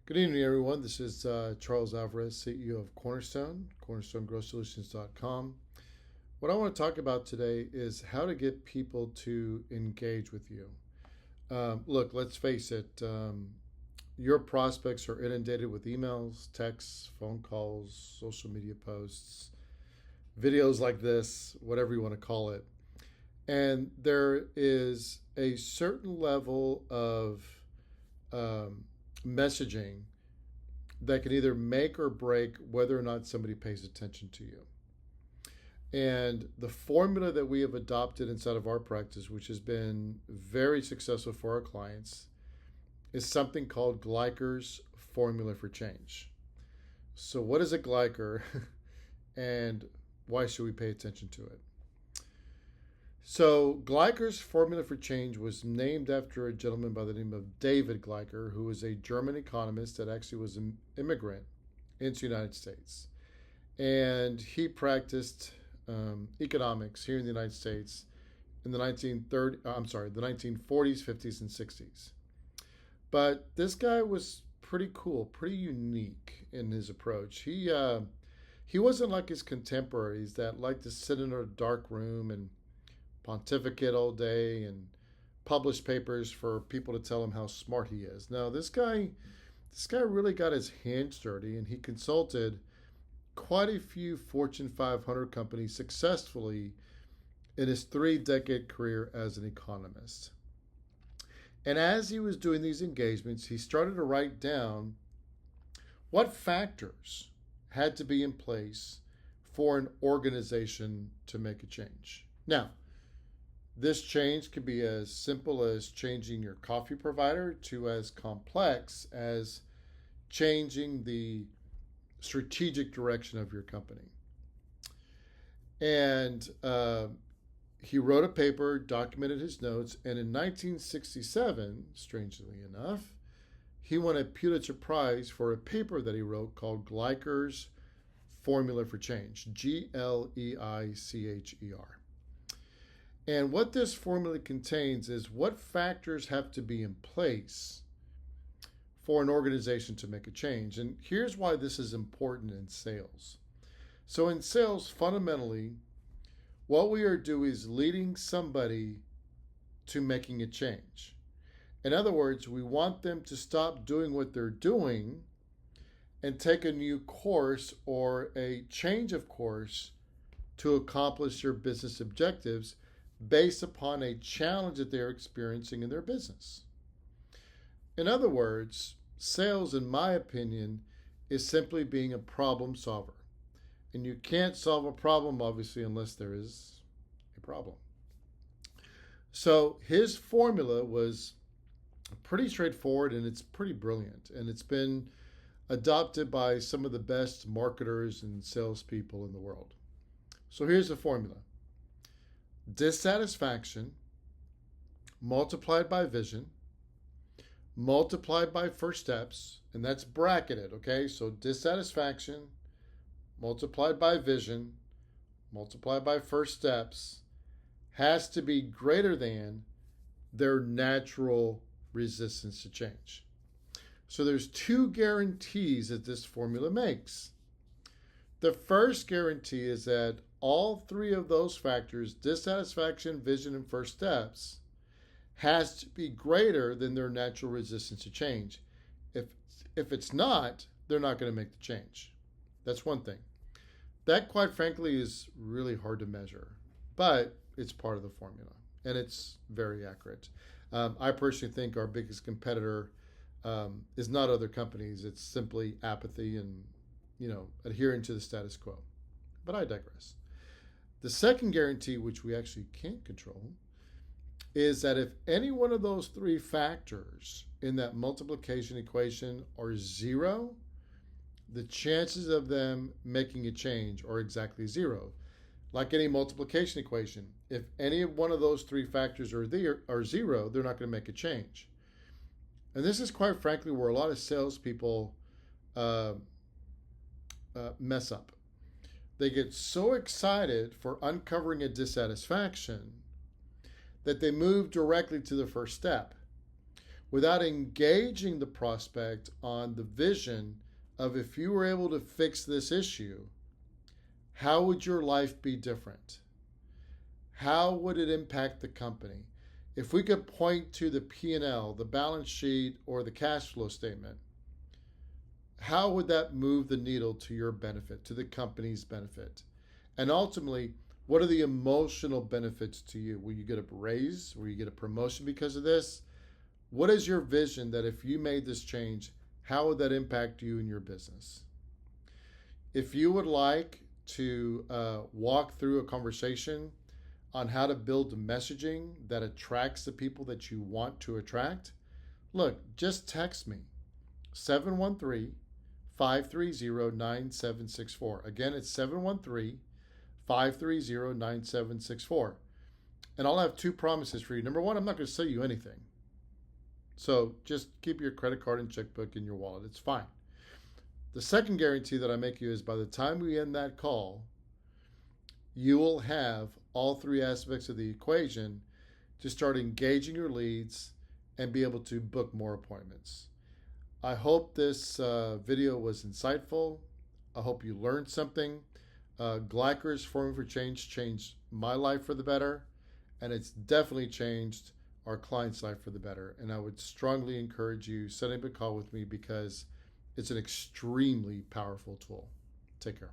Good evening, everyone. This is Charles Alvarez, CEO of Cornerstone, cornerstonegrowthsolutions.com. What I want to talk about today is how to get people to engage with you. Look, let's face it, your prospects are inundated with emails, texts, phone calls, social media posts, videos like this, whatever you want to call it. And there is a certain level of messaging that can either make or break whether or not somebody pays attention to you. And the formula that we have adopted inside of our practice, which has been very successful for our clients, is something called Gleicher's formula for change. So, what is a Gleicher and why should we pay attention to it? So, Gleicher's formula for change was named after a gentleman by the name of David Gleicher, who was a German economist that actually was an immigrant into the United States. And he practiced economics here in the United States in the 1940s, 50s, and 60s. But this guy was pretty cool, pretty unique in his approach. He wasn't like his contemporaries that liked to sit in a dark room and pontificate all day and publish papers for people to tell him how smart he is. Now, this guy really got his hands dirty, and he consulted quite a few Fortune 500 companies successfully in his 3-decade career as an economist. And as he was doing these engagements, he started to write down what factors had to be in place for an organization to make a change. Now, this change could be as simple as changing your coffee provider to as complex as changing the strategic direction of your company. And he wrote a paper, documented his notes, and in 1967, strangely enough, he won a Pulitzer Prize for a paper that he wrote called Gleicher's Formula for Change, Gleicher. And what this formula contains is what factors have to be in place for an organization to make a change. And here's why this is important in sales. So in sales, fundamentally, what we are doing is leading somebody to making a change. In other words, we want them to stop doing what they're doing and take a new course or a change of course to accomplish their business objectives based upon a challenge that they're experiencing in their business. In other words, sales, in my opinion, is simply being a problem solver. And you can't solve a problem, obviously, unless there is a problem. So his formula was pretty straightforward, and it's pretty brilliant. And it's been adopted by some of the best marketers and salespeople in the world. So here's the formula. Dissatisfaction multiplied by vision multiplied by first steps, and that's bracketed, okay? So dissatisfaction multiplied by vision multiplied by first steps has to be greater than their natural resistance to change. So there's 2 guarantees that this formula makes. The first guarantee is that all 3 of those factors, dissatisfaction, vision, and first steps, has to be greater than their natural resistance to change. If it's not, they're not going to make the change. That's one thing. That, quite frankly, is really hard to measure, but it's part of the formula, and it's very accurate. I personally think our biggest competitor is not other companies. It's simply apathy and adhering to the status quo. But I digress. The second guarantee, which we actually can't control, is that if any one of those 3 factors in that multiplication equation are 0, the chances of them making a change are exactly 0. Like any multiplication equation, if any one of those 3 factors are 0, they're not going to make a change. And this is quite frankly where a lot of salespeople mess up. They get so excited for uncovering a dissatisfaction that they move directly to the first step. without engaging the prospect on the vision of, if you were able to fix this issue, how would your life be different? How would it impact the company? If we could point to the P&L, the balance sheet, or the cash flow statement, how would that move the needle to your benefit, to the company's benefit? And ultimately, what are the emotional benefits to you? Will you get a raise? Will you get a promotion because of this? What is your vision that if you made this change, how would that impact you and your business? If you would like to walk through a conversation on how to build messaging that attracts the people that you want to attract, look, just text me 713-530-9764. Again, it's 713-530-9764. And I'll have two promises for you. Number one, I'm not going to sell you anything. So just keep your credit card and checkbook in your wallet. It's fine. The second guarantee that I make you is by the time we end that call, you will have all three aspects of the equation to start engaging your leads and be able to book more appointments. I hope this video was insightful. I hope you learned something. Gleicher's Formula for Change changed my life for the better, and it's definitely changed our client's life for the better. And I would strongly encourage you setting up a call with me because it's an extremely powerful tool. Take care.